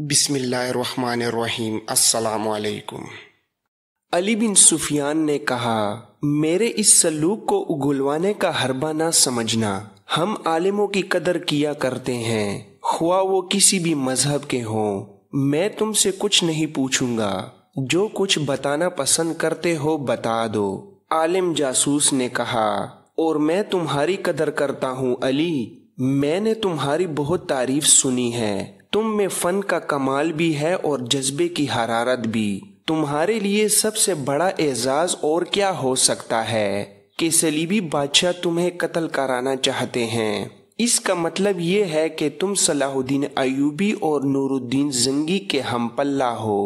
بسم اللہ الرحمن الرحیم۔ السلام علیکم۔ علی بن سفیان نے کہا، میرے اس سلوک کو اگلوانے کا حربہ نہ سمجھنا۔ ہم عالموں کی قدر کیا کرتے ہیں، خواہ وہ کسی بھی مذہب کے ہوں۔ میں تم سے کچھ نہیں پوچھوں گا، جو کچھ بتانا پسند کرتے ہو بتا دو۔ عالم جاسوس نے کہا، اور میں تمہاری قدر کرتا ہوں علی، میں نے تمہاری بہت تعریف سنی ہے۔ تم میں فن کا کمال بھی ہے اور جذبے کی حرارت بھی۔ تمہارے لیے سب سے بڑا اعزاز اور کیا ہو سکتا ہے کہ صلیبی بادشاہ تمہیں قتل کرانا چاہتے ہیں۔ اس کا مطلب یہ ہے کہ تم صلاح الدین ایوبی اور نور الدین زنگی کے ہم پلہ ہو۔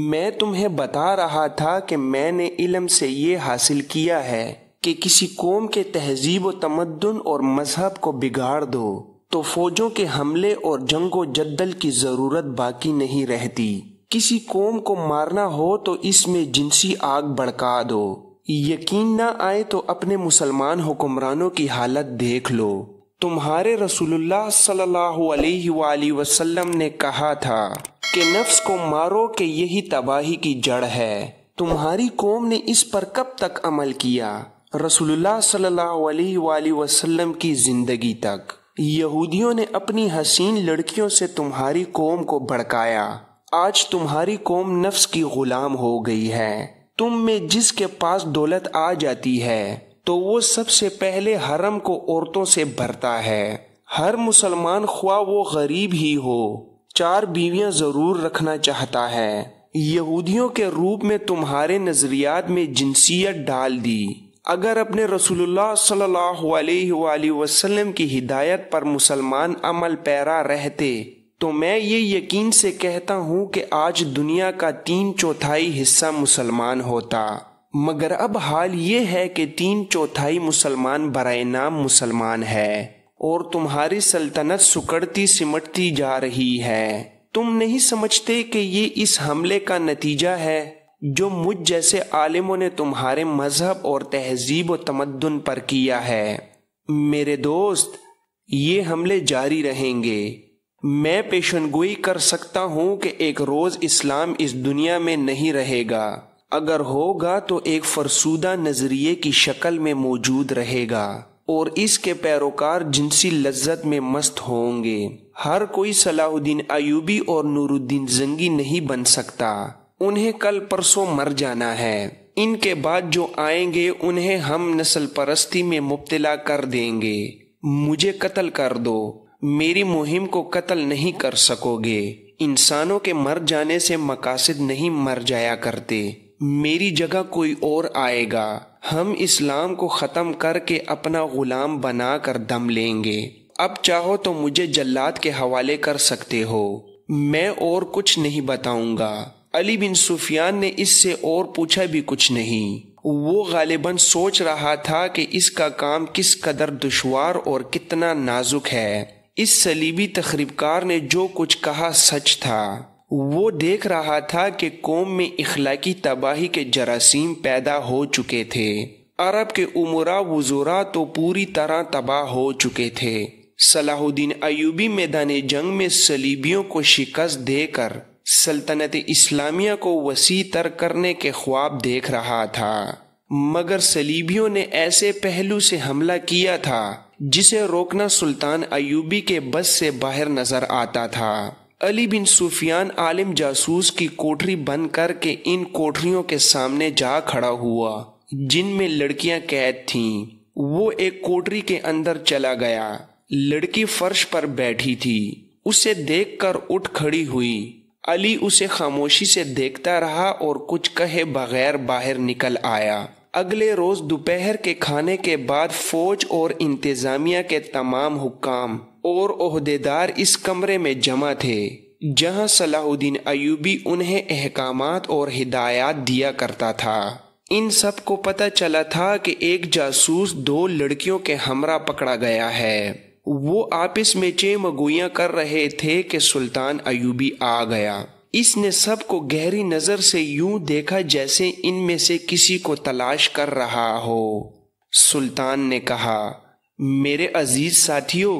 میں تمہیں بتا رہا تھا کہ میں نے علم سے یہ حاصل کیا ہے کہ کسی قوم کے تہذیب و تمدن اور مذہب کو بگاڑ دو تو فوجوں کے حملے اور جنگ و جدل کی ضرورت باقی نہیں رہتی۔ کسی قوم کو مارنا ہو تو اس میں جنسی آگ بھڑکا دو۔ یقین نہ آئے تو اپنے مسلمان حکمرانوں کی حالت دیکھ لو۔ تمہارے رسول اللہ صلی اللہ علیہ وآلہ وسلم نے کہا تھا کہ نفس کو مارو کہ یہی تباہی کی جڑ ہے۔ تمہاری قوم نے اس پر کب تک عمل کیا؟ رسول اللہ صلی اللہ علیہ وآلہ وسلم کی زندگی تک۔ یہودیوں نے اپنی حسین لڑکیوں سے تمہاری قوم کو بھڑکایا۔ آج تمہاری قوم نفس کی غلام ہو گئی ہے۔ تم میں جس کے پاس دولت آ جاتی ہے تو وہ سب سے پہلے حرم کو عورتوں سے بھرتا ہے۔ ہر مسلمان خواہ وہ غریب ہی ہو 4 بیویاں ضرور رکھنا چاہتا ہے۔ یہودیوں کے روپ میں تمہارے نظریات میں جنسیت ڈال دی۔ اگر اپنے رسول اللہ صلی اللہ علیہ وآلہ وسلم کی ہدایت پر مسلمان عمل پیرا رہتے تو میں یہ یقین سے کہتا ہوں کہ آج دنیا کا 3/4 حصہ مسلمان ہوتا، مگر اب حال یہ ہے کہ 3/4 مسلمان برائے نام مسلمان ہے اور تمہاری سلطنت سکڑتی سمٹتی جا رہی ہے۔ تم نہیں سمجھتے کہ یہ اس حملے کا نتیجہ ہے جو مجھ جیسے عالموں نے تمہارے مذہب اور تہذیب و تمدن پر کیا ہے؟ میرے دوست، یہ حملے جاری رہیں گے۔ میں پیشن گوئی کر سکتا ہوں کہ ایک روز اسلام اس دنیا میں نہیں رہے گا۔ اگر ہوگا تو ایک فرسودہ نظریے کی شکل میں موجود رہے گا اور اس کے پیروکار جنسی لذت میں مست ہوں گے۔ ہر کوئی صلاح الدین ایوبی اور نور الدین زنگی نہیں بن سکتا۔ انہیں کل پرسوں مر جانا ہے۔ ان کے بعد جو آئیں گے انہیں ہم نسل پرستی میں مبتلا کر دیں گے۔ مجھے قتل کر دو، میری مہم کو قتل نہیں کر سکو گے۔ انسانوں کے مر جانے سے مقاصد نہیں مر جایا کرتے۔ میری جگہ کوئی اور آئے گا۔ ہم اسلام کو ختم کر کے اپنا غلام بنا کر دم لیں گے۔ اب چاہو تو مجھے جلاد کے حوالے کر سکتے ہو، میں اور کچھ نہیں بتاؤں گا۔ علی بن سفیان نے اس سے اور پوچھا بھی کچھ نہیں۔ وہ غالباً سوچ رہا تھا کہ اس کا کام کس قدر دشوار اور کتنا نازک ہے۔ اس صلیبی تخریب کار نے جو کچھ کہا سچ تھا۔ وہ دیکھ رہا تھا کہ قوم میں اخلاقی تباہی کے جراثیم پیدا ہو چکے تھے۔ عرب کے امراء وزراء تو پوری طرح تباہ ہو چکے تھے۔ صلاح الدین ایوبی میدان جنگ میں صلیبیوں کو شکست دے کر سلطنت اسلامیہ کو وسیع تر کرنے کے خواب دیکھ رہا تھا، مگر صلیبیوں نے ایسے پہلو سے حملہ کیا تھا جسے روکنا سلطان ایوبی کے بس سے باہر نظر آتا تھا۔ علی بن سفیان عالم جاسوس کی کوٹری بند کر کے ان کوٹریوں کے سامنے جا کھڑا ہوا جن میں لڑکیاں قید تھیں۔ وہ ایک کوٹری کے اندر چلا گیا۔ لڑکی فرش پر بیٹھی تھی۔ اسے دیکھ کر اٹھ کھڑی ہوئی۔ علی اسے خاموشی سے دیکھتا رہا اور کچھ کہے بغیر باہر نکل آیا۔ اگلے روز دوپہر کے کھانے کے بعد فوج اور انتظامیہ کے تمام حکام اور عہدیدار اس کمرے میں جمع تھے جہاں صلاح الدین ایوبی انہیں احکامات اور ہدایات دیا کرتا تھا۔ ان سب کو پتہ چلا تھا کہ ایک جاسوس 2 لڑکیوں کے ہمراہ پکڑا گیا ہے۔ وہ آپس میں چیمگوئیاں کر رہے تھے کہ سلطان ایوبی آ گیا۔ اس نے سب کو گہری نظر سے یوں دیکھا جیسے ان میں سے کسی کو تلاش کر رہا ہو۔ سلطان نے کہا، میرے عزیز ساتھیو،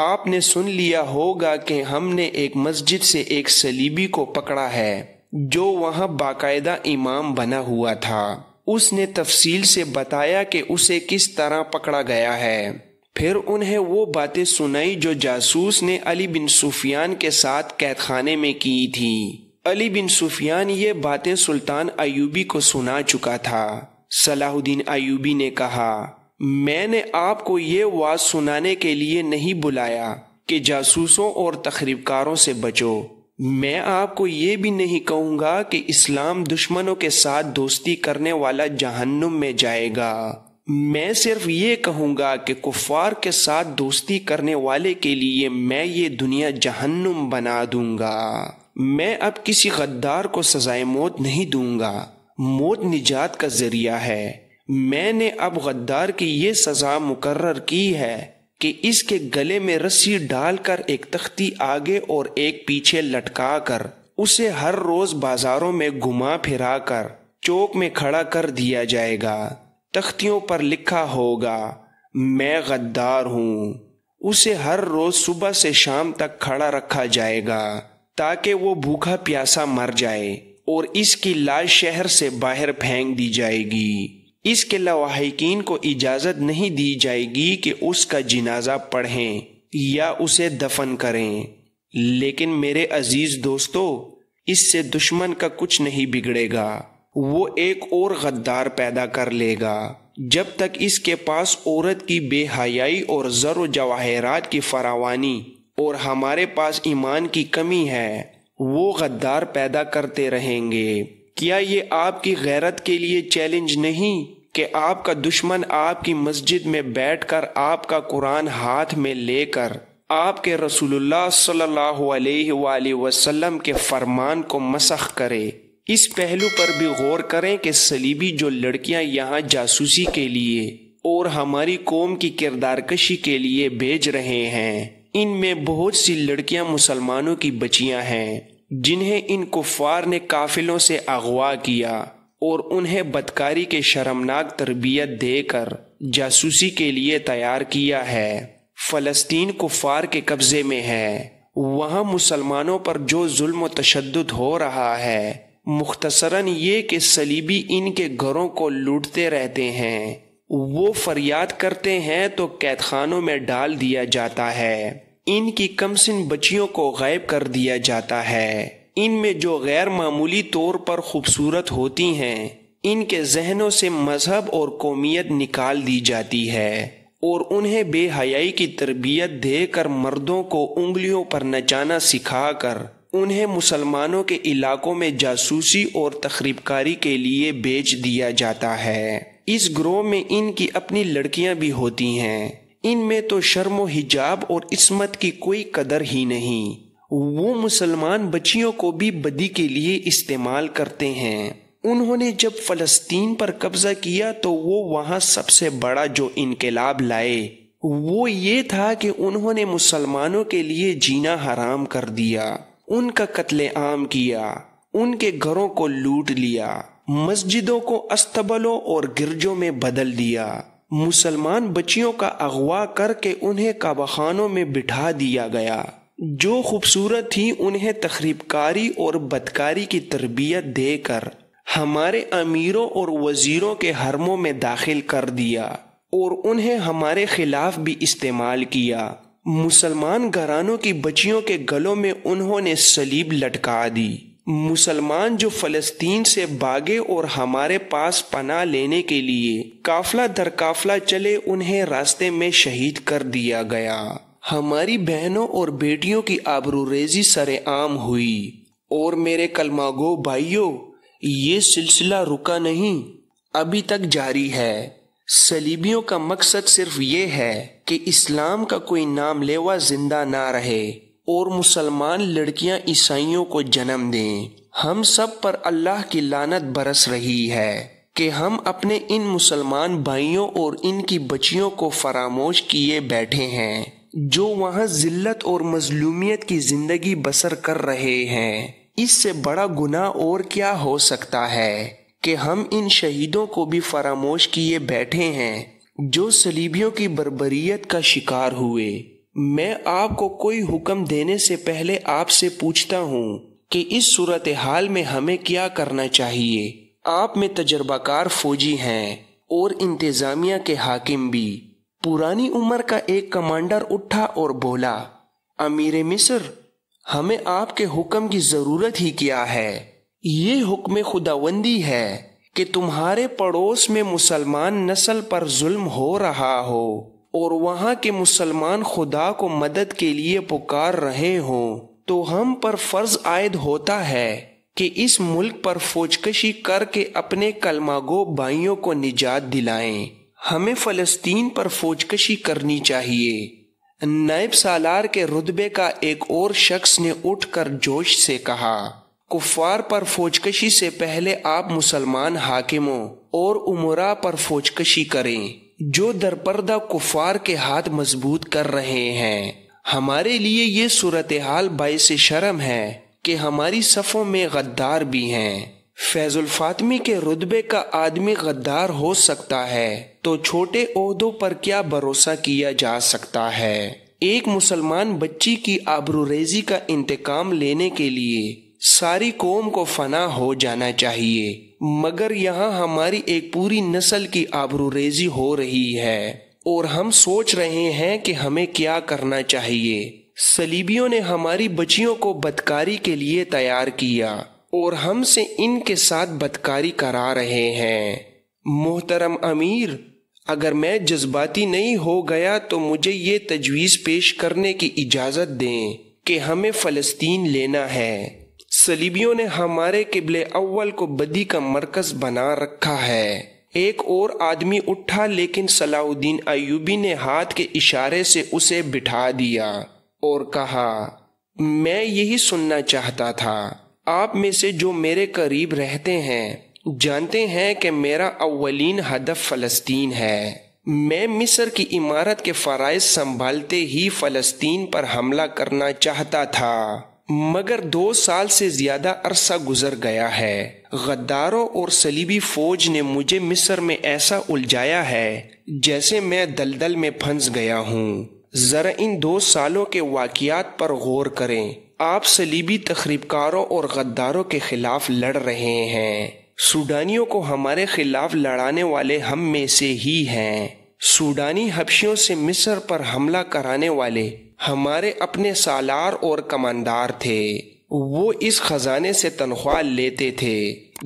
آپ نے سن لیا ہوگا کہ ہم نے ایک مسجد سے ایک صلیبی کو پکڑا ہے جو وہاں باقاعدہ امام بنا ہوا تھا۔ اس نے تفصیل سے بتایا کہ اسے کس طرح پکڑا گیا ہے۔ پھر انہیں وہ باتیں سنائی جو جاسوس نے علی بن سفیان کے ساتھ قید خانے میں کی تھی۔ علی بن سفیان یہ باتیں سلطان ایوبی کو سنا چکا تھا۔ صلاح الدین ایوبی نے کہا، میں نے آپ کو یہ واز سنانے کے لیے نہیں بلایا کہ جاسوسوں اور تخریب کاروں سے بچو۔ میں آپ کو یہ بھی نہیں کہوں گا کہ اسلام دشمنوں کے ساتھ دوستی کرنے والا جہنم میں جائے گا۔ میں صرف یہ کہوں گا کہ کفار کے ساتھ دوستی کرنے والے کے لیے میں یہ دنیا جہنم بنا دوں گا۔ میں اب کسی غدار کو سزائے موت نہیں دوں گا۔ موت نجات کا ذریعہ ہے۔ میں نے اب غدار کی یہ سزا مقرر کی ہے کہ اس کے گلے میں رسی ڈال کر ایک تختی آگے اور ایک پیچھے لٹکا کر اسے ہر روز بازاروں میں گھما پھرا کر چوک میں کھڑا کر دیا جائے گا۔ تختیوں پر لکھا ہوگا، میں غدار ہوں۔ اسے ہر روز صبح سے شام تک کھڑا رکھا جائے گا تاکہ وہ بھوکا پیاسا مر جائے اور اس کی لاش شہر سے باہر پھینک دی جائے گی۔ اس کے لواحقین کو اجازت نہیں دی جائے گی کہ اس کا جنازہ پڑھیں یا اسے دفن کریں۔ لیکن میرے عزیز دوستو، اس سے دشمن کا کچھ نہیں بگڑے گا۔ وہ ایک اور غدار پیدا کر لے گا۔ جب تک اس کے پاس عورت کی بے حیائی اور زر و جواہرات کی فراوانی اور ہمارے پاس ایمان کی کمی ہے، وہ غدار پیدا کرتے رہیں گے۔ کیا یہ آپ کی غیرت کے لیے چیلنج نہیں کہ آپ کا دشمن آپ کی مسجد میں بیٹھ کر آپ کا قرآن ہاتھ میں لے کر آپ کے رسول اللہ صلی اللہ علیہ وآلہ وسلم کے فرمان کو مسخ کرے؟ اس پہلو پر بھی غور کریں کہ صلیبی جو لڑکیاں یہاں جاسوسی کے لیے اور ہماری قوم کی کردار کشی کے لیے بھیج رہے ہیں، ان میں بہت سی لڑکیاں مسلمانوں کی بچیاں ہیں جنہیں ان کفار نے قافلوں سے اغوا کیا اور انہیں بدکاری کے شرمناک تربیت دے کر جاسوسی کے لیے تیار کیا ہے۔ فلسطین کفار کے قبضے میں ہے۔ وہاں مسلمانوں پر جو ظلم و تشدد ہو رہا ہے، مختصراً یہ کہ صلیبی ان کے گھروں کو لوٹتے رہتے ہیں۔ وہ فریاد کرتے ہیں تو قید خانوں میں ڈال دیا جاتا ہے۔ ان کی کمسن بچیوں کو غائب کر دیا جاتا ہے۔ ان میں جو غیر معمولی طور پر خوبصورت ہوتی ہیں، ان کے ذہنوں سے مذہب اور قومیت نکال دی جاتی ہے اور انہیں بے حیائی کی تربیت دے کر مردوں کو انگلیوں پر نچانا سکھا کر انہیں مسلمانوں کے علاقوں میں جاسوسی اور تخریب کاری کے لیے بیچ دیا جاتا ہے۔ اس گروہ میں ان کی اپنی لڑکیاں بھی ہوتی ہیں۔ ان میں تو شرم و حجاب اور عصمت کی کوئی قدر ہی نہیں۔ وہ مسلمان بچیوں کو بھی بدی کے لیے استعمال کرتے ہیں۔ انہوں نے جب فلسطین پر قبضہ کیا تو وہ وہاں سب سے بڑا جو انقلاب لائے وہ یہ تھا کہ انہوں نے مسلمانوں کے لیے جینا حرام کر دیا، ان کا قتل عام کیا، ان کے گھروں کو لوٹ لیا، مسجدوں کو استبلوں اور گرجوں میں بدل دیا، مسلمان بچیوں کا اغوا کر کے انہیں کعبہ خانوں میں بٹھا دیا گیا۔ جو خوبصورت تھی انہیں تخریب کاری اور بدکاری کی تربیت دے کر ہمارے امیروں اور وزیروں کے حرموں میں داخل کر دیا اور انہیں ہمارے خلاف بھی استعمال کیا۔ مسلمان گھرانوں کی بچیوں کے گلوں میں انہوں نے صلیب لٹکا دی۔ مسلمان جو فلسطین سے بھاگے اور ہمارے پاس پناہ لینے کے لیے قافلہ در قافلہ چلے، انہیں راستے میں شہید کر دیا گیا۔ ہماری بہنوں اور بیٹیوں کی آبروریزی سر عام ہوئی۔ اور میرے کلمہ گو بھائیوں، یہ سلسلہ رکا نہیں، ابھی تک جاری ہے۔ صلیبیوں کا مقصد صرف یہ ہے کہ اسلام کا کوئی نام لیوا زندہ نہ رہے اور مسلمان لڑکیاں عیسائیوں کو جنم دیں۔ ہم سب پر اللہ کی لعنت برس رہی ہے کہ ہم اپنے ان مسلمان بھائیوں اور ان کی بچیوں کو فراموش کیے بیٹھے ہیں جو وہاں ذلت اور مظلومیت کی زندگی بسر کر رہے ہیں۔ اس سے بڑا گناہ اور کیا ہو سکتا ہے کہ ہم ان شہیدوں کو بھی فراموش کیے بیٹھے ہیں جو صلیبیوں کی بربریت کا شکار ہوئے۔ میں آپ کو کوئی حکم دینے سے پہلے آپ سے پوچھتا ہوں کہ اس صورتحال میں ہمیں کیا کرنا چاہیے۔ آپ میں تجربہ کار فوجی ہیں اور انتظامیہ کے حاکم بھی۔ پرانی عمر کا ایک کمانڈر اٹھا اور بولا، امیر مصر، ہمیں آپ کے حکم کی ضرورت ہی کیا ہے؟ یہ حکم خداوندی ہے کہ تمہارے پڑوس میں مسلمان نسل پر ظلم ہو رہا ہو اور وہاں کے مسلمان خدا کو مدد کے لیے پکار رہے ہوں، تو ہم پر فرض عائد ہوتا ہے کہ اس ملک پر فوج کشی کر کے اپنے کلمہ گو بھائیوں کو نجات دلائیں۔ ہمیں فلسطین پر فوج کشی کرنی چاہیے۔ نائب سالار کے رتبے کا ایک اور شخص نے اٹھ کر جوش سے کہا، کفار پر فوج کشی سے پہلے آپ مسلمان حاکموں اور امراء پر فوج کشی کریں جو درپردہ کفار کے ہاتھ مضبوط کر رہے ہیں۔ ہمارے لیے یہ صورتحال باعث شرم ہے کہ ہماری صفوں میں غدار بھی ہیں۔ فیض الفاطمی کے رتبے کا آدمی غدار ہو سکتا ہے تو چھوٹے عہدوں پر کیا بھروسہ کیا جا سکتا ہے؟ ایک مسلمان بچی کی آبروریزی کا انتقام لینے کے لیے ساری قوم کو فنا ہو جانا چاہیے، مگر یہاں ہماری ایک پوری نسل کی آبروریزی ہو رہی ہے اور ہم سوچ رہے ہیں کہ ہمیں کیا کرنا چاہیے۔ صلیبیوں نے ہماری بچیوں کو بدکاری کے لیے تیار کیا اور ہم سے ان کے ساتھ بدکاری کرا رہے ہیں۔ محترم امیر، اگر میں جذباتی نہیں ہو گیا تو مجھے یہ تجویز پیش کرنے کی اجازت دیں کہ ہمیں فلسطین لینا ہے۔ صلیبیوں نے ہمارے قبلہ اول کو بدی کا مرکز بنا رکھا ہے۔ ایک اور آدمی اٹھا، لیکن صلاح الدین ایوبی نے ہاتھ کے اشارے سے اسے بٹھا دیا اور کہا، میں یہی سننا چاہتا تھا۔ آپ میں سے جو میرے قریب رہتے ہیں جانتے ہیں کہ میرا اولین ہدف فلسطین ہے۔ میں مصر کی عمارت کے فرائض سنبھالتے ہی فلسطین پر حملہ کرنا چاہتا تھا، مگر 2 سال سے زیادہ عرصہ گزر گیا ہے۔ غداروں اور صلیبی فوج نے مجھے مصر میں ایسا الجھایا ہے جیسے میں دلدل میں پھنس گیا ہوں۔ ذرا ان 2 سالوں کے واقعات پر غور کریں۔ آپ صلیبی تخریب کاروں اور غداروں کے خلاف لڑ رہے ہیں۔ سوڈانیوں کو ہمارے خلاف لڑانے والے ہم میں سے ہی ہیں۔ سوڈانی حبشیوں سے مصر پر حملہ کرانے والے ہمارے اپنے سالار اور کماندار تھے۔ وہ اس خزانے سے تنخواہ لیتے تھے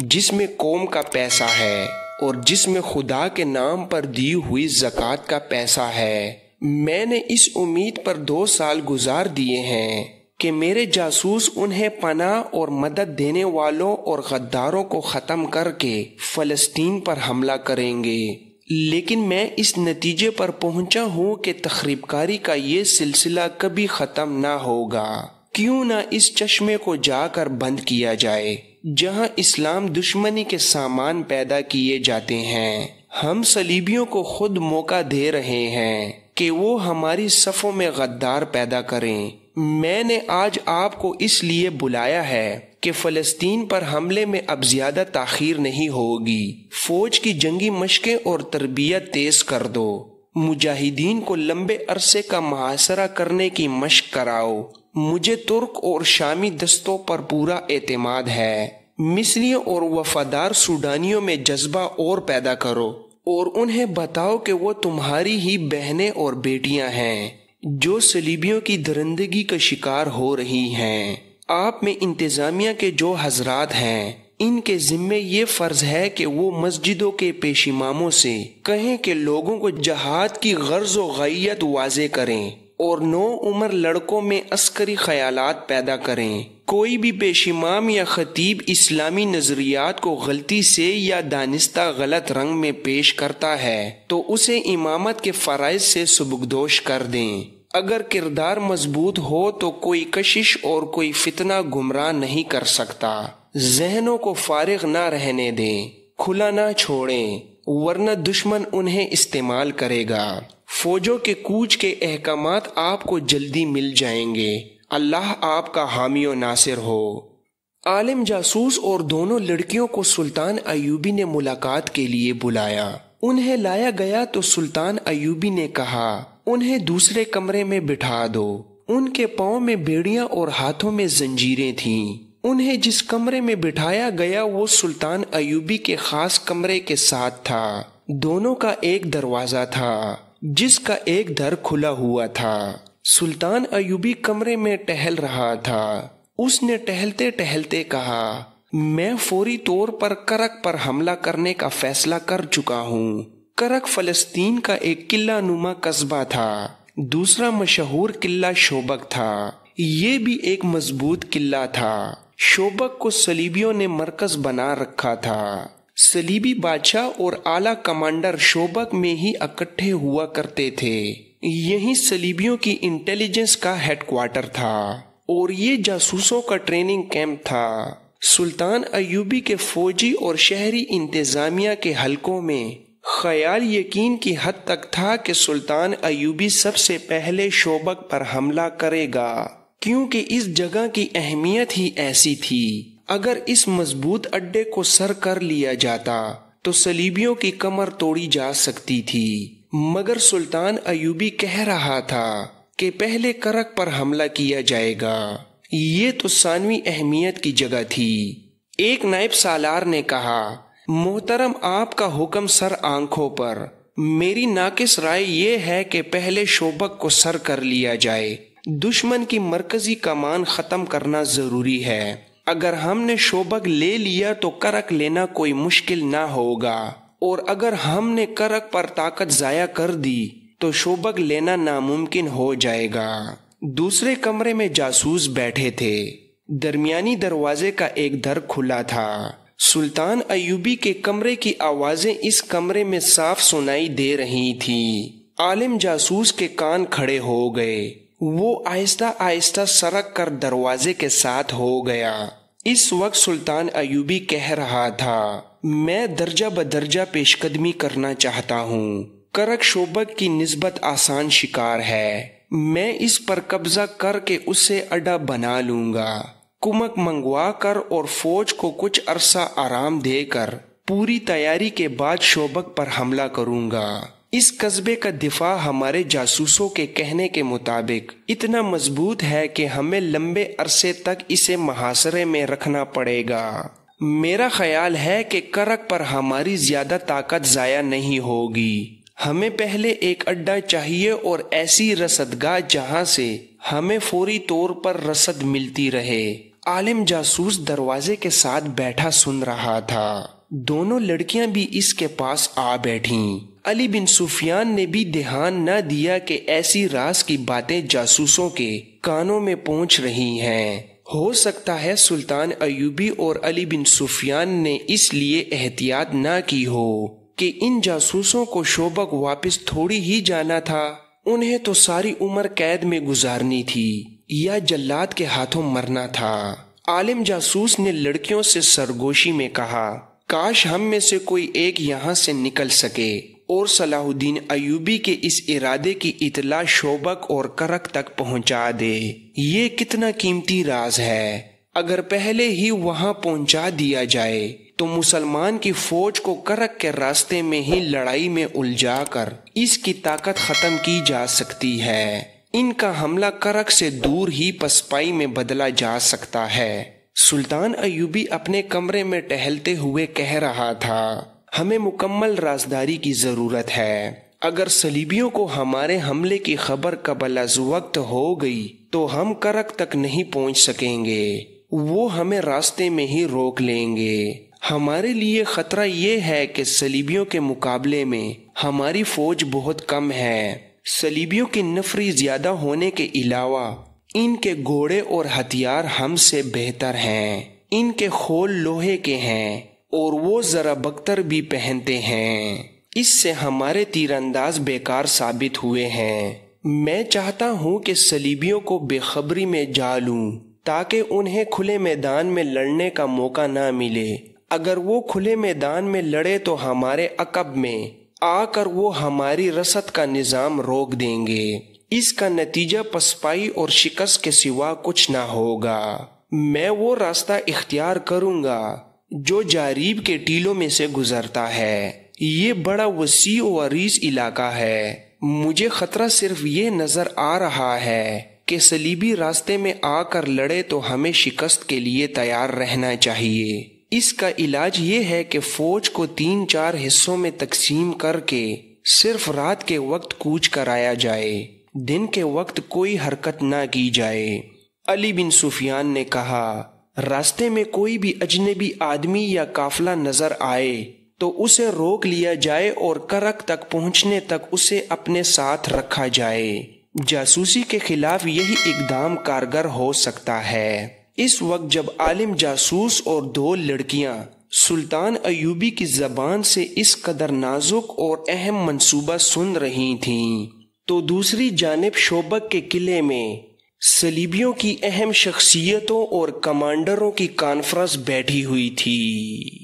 جس میں قوم کا پیسہ ہے اور جس میں خدا کے نام پر دی ہوئی زکوٰۃ کا پیسہ ہے۔ میں نے اس امید پر 2 سال گزار دیے ہیں کہ میرے جاسوس انہیں پناہ اور مدد دینے والوں اور غداروں کو ختم کر کے فلسطین پر حملہ کریں گے، لیکن میں اس نتیجے پر پہنچا ہوں کہ تخریب کاری کا یہ سلسلہ کبھی ختم نہ ہوگا۔ کیوں نہ اس چشمے کو جا کر بند کیا جائے جہاں اسلام دشمنی کے سامان پیدا کیے جاتے ہیں۔ ہم صلیبیوں کو خود موقع دے رہے ہیں کہ وہ ہماری صفوں میں غدار پیدا کریں۔ میں نے آج آپ کو اس لیے بلایا ہے کہ فلسطین پر حملے میں اب زیادہ تاخیر نہیں ہوگی۔ فوج کی جنگی مشقیں اور تربیت تیز کر دو۔ مجاہدین کو لمبے عرصے کا محاصرہ کرنے کی مشق کراؤ۔ مجھے ترک اور شامی دستوں پر پورا اعتماد ہے۔ مصریوں اور وفادار سوڈانیوں میں جذبہ اور پیدا کرو اور انہیں بتاؤ کہ وہ تمہاری ہی بہنیں اور بیٹیاں ہیں جو صلیبیوں کی درندگی کا شکار ہو رہی ہیں۔ آپ میں انتظامیہ کے جو حضرات ہیں ان کے ذمے یہ فرض ہے کہ وہ مسجدوں کے پیش اماموں سے کہیں کہ لوگوں کو جہاد کی غرض و غایت واضح کریں اور نو عمر لڑکوں میں عسکری خیالات پیدا کریں۔ کوئی بھی پیش امام یا خطیب اسلامی نظریات کو غلطی سے یا دانستہ غلط رنگ میں پیش کرتا ہے تو اسے امامت کے فرائض سے سبکدوش کر دیں۔ اگر کردار مضبوط ہو تو کوئی کشش اور کوئی فتنہ گمراہ نہیں کر سکتا۔ ذہنوں کو فارغ نہ رہنے دیں، کھلا نہ چھوڑیں، ورنہ دشمن انہیں استعمال کرے گا۔ فوجوں کے کوچ کے احکامات آپ کو جلدی مل جائیں گے۔ اللہ آپ کا حامی و ناصر ہو۔ عالم جاسوس اور دونوں لڑکیوں کو سلطان ایوبی نے ملاقات کے لیے بلایا۔ انہیں لایا گیا تو سلطان ایوبی نے کہا، انہیں دوسرے کمرے میں بٹھا دو۔ ان کے پاؤں میں بیڑیاں اور ہاتھوں میں زنجیریں تھیں۔ انہیں جس کمرے میں بٹھایا گیا وہ سلطان ایوبی کے خاص کمرے کے ساتھ تھا۔ دونوں کا ایک دروازہ تھا جس کا ایک در کھلا ہوا تھا۔ سلطان ایوبی کمرے میں ٹہل رہا تھا۔ اس نے ٹہلتے ٹہلتے کہا، میں فوری طور پر کرک پر حملہ کرنے کا فیصلہ کر چکا ہوں۔ کرک فلسطین کا ایک قلعہ نما قصبہ تھا۔ دوسرا مشہور قلعہ شوبک تھا۔ یہ بھی ایک مضبوط قلعہ تھا۔ شوبک کو صلیبیوں نے مرکز بنا رکھا تھا۔ صلیبی بادشاہ اور اعلیٰ کمانڈر شوبک میں ہی اکٹھے ہوا کرتے تھے۔ یہی صلیبیوں کی انٹیلیجنس کا ہیڈ کوارٹر تھا اور یہ جاسوسوں کا ٹریننگ کیمپ تھا۔ سلطان ایوبی کے فوجی اور شہری انتظامیہ کے حلقوں میں خیال یقین کی حد تک تھا کہ سلطان ایوبی سب سے پہلے شوبک پر حملہ کرے گا، کیونکہ اس جگہ کی اہمیت ہی ایسی تھی۔ اگر اس مضبوط اڈے کو سر کر لیا جاتا تو صلیبیوں کی کمر توڑی جا سکتی تھی، مگر سلطان ایوبی کہہ رہا تھا کہ پہلے کرک پر حملہ کیا جائے گا۔ یہ تو ثانوی اہمیت کی جگہ تھی۔ ایک نائب سالار نے کہا، محترم آپ کا حکم سر آنکھوں پر۔ میری ناقص رائے یہ ہے کہ پہلے شوبک کو سر کر لیا جائے۔ دشمن کی مرکزی کمان ختم کرنا ضروری ہے۔ اگر ہم نے شوبک لے لیا تو کرک لینا کوئی مشکل نہ ہوگا، اور اگر ہم نے کرک پر طاقت ضائع کر دی تو شوبک لینا ناممکن ہو جائے گا۔ دوسرے کمرے میں جاسوس بیٹھے تھے۔ درمیانی دروازے کا ایک در کھلا تھا۔ سلطان ایوبی کے کمرے کی آوازیں اس کمرے میں صاف سنائی دے رہی تھیں۔ عالم جاسوس کے کان کھڑے ہو گئے۔ وہ آہستہ آہستہ سرک کر دروازے کے ساتھ ہو گیا۔ اس وقت سلطان ایوبی کہہ رہا تھا، میں درجہ بدرجہ پیش قدمی کرنا چاہتا ہوں۔ کرک شوبک کی نسبت آسان شکار ہے۔ میں اس پر قبضہ کر کے اسے اڈا بنا لوں گا۔ کمک منگوا کر اور فوج کو کچھ عرصہ آرام دے کر پوری تیاری کے بعد شوبک پر حملہ کروں گا۔ اس قصبے کا دفاع ہمارے جاسوسوں کے کہنے کے مطابق اتنا مضبوط ہے کہ ہمیں لمبے عرصے تک اسے محاصرے میں رکھنا پڑے گا۔ میرا خیال ہے کہ کرک پر ہماری زیادہ طاقت ضائع نہیں ہوگی۔ ہمیں پہلے ایک اڈا چاہیے اور ایسی رسدگاہ جہاں سے ہمیں فوری طور پر رسد ملتی رہے۔ عالم جاسوس دروازے کے ساتھ بیٹھا سن رہا تھا۔ دونوں لڑکیاں بھی اس کے پاس آ بیٹھیں۔ علی بن سفیان نے بھی دھیان نہ دیا کہ ایسی راز کی باتیں جاسوسوں کے کانوں میں پہنچ رہی ہیں۔ ہو سکتا ہے سلطان ایوبی اور علی بن سفیان نے اس لیے احتیاط نہ کی ہو کہ ان جاسوسوں کو شوبک واپس تھوڑی ہی جانا تھا، انہیں تو ساری عمر قید میں گزارنی تھی یا جلاد کے ہاتھوں مرنا تھا۔ عالم جاسوس نے لڑکیوں سے سرگوشی میں کہا، کاش ہم میں سے کوئی ایک یہاں سے نکل سکے اور صلاح الدین ایوبی کے اس ارادے کی اطلاع شوبک اور کرک تک پہنچا دے۔ یہ کتنا قیمتی راز ہے۔ اگر پہلے ہی وہاں پہنچا دیا جائے تو مسلمان کی فوج کو کرک کے راستے میں ہی لڑائی میں الجھا کر اس کی طاقت ختم کی جا سکتی ہے۔ ان کا حملہ کرک سے دور ہی پسپائی میں بدلا جا سکتا ہے۔ سلطان ایوبی اپنے کمرے میں ٹہلتے ہوئے کہہ رہا تھا، ہمیں مکمل رازداری کی ضرورت ہے۔ اگر صلیبیوں کو ہمارے حملے کی خبر قبل از وقت ہو گئی تو ہم کرک تک نہیں پہنچ سکیں گے، وہ ہمیں راستے میں ہی روک لیں گے۔ ہمارے لیے خطرہ یہ ہے کہ صلیبیوں کے مقابلے میں ہماری فوج بہت کم ہے۔ صلیبیوں کی نفری زیادہ ہونے کے علاوہ ان کے گھوڑے اور ہتھیار ہم سے بہتر ہیں۔ ان کے خول لوہے کے ہیں اور وہ ذرا بختر بھی پہنتے ہیں۔ اس سے ہمارے تیر انداز بیکار ثابت ہوئے ہیں۔ میں چاہتا ہوں کہ صلیبیوں کو بے خبری میں جالوں تاکہ انہیں کھلے میدان میں لڑنے کا موقع نہ ملے۔ اگر وہ کھلے میدان میں لڑے تو ہمارے عقب میں آ کر وہ ہماری رسد کا نظام روک دیں گے۔ اس کا نتیجہ پسپائی اور شکست کے سوا کچھ نہ ہوگا۔ میں وہ راستہ اختیار کروں گا جو جاریب کے ٹیلوں میں سے گزرتا ہے۔ یہ بڑا وسیع و عریض علاقہ ہے۔ مجھے خطرہ صرف یہ نظر آ رہا ہے کہ صلیبی راستے میں آ کر لڑے تو ہمیں شکست کے لیے تیار رہنا چاہیے۔ اس کا علاج یہ ہے کہ فوج کو 3-4 حصوں میں تقسیم کر کے صرف رات کے وقت کوچ کرایا جائے، دن کے وقت کوئی حرکت نہ کی جائے۔ علی بن سفیان نے کہا، راستے میں کوئی بھی اجنبی آدمی یا قافلہ نظر آئے تو اسے روک لیا جائے اور کرک تک پہنچنے تک اسے اپنے ساتھ رکھا جائے۔ جاسوسی کے خلاف یہی اقدام کارگر ہو سکتا ہے۔ اس وقت جب عالم جاسوس اور 2 لڑکیاں سلطان ایوبی کی زبان سے اس قدر نازک اور اہم منصوبہ سن رہی تھیں تو دوسری جانب شوبک کے قلعے میں صلیبیوں کی اہم شخصیتوں اور کمانڈروں کی کانفرنس بیٹھی ہوئی تھی۔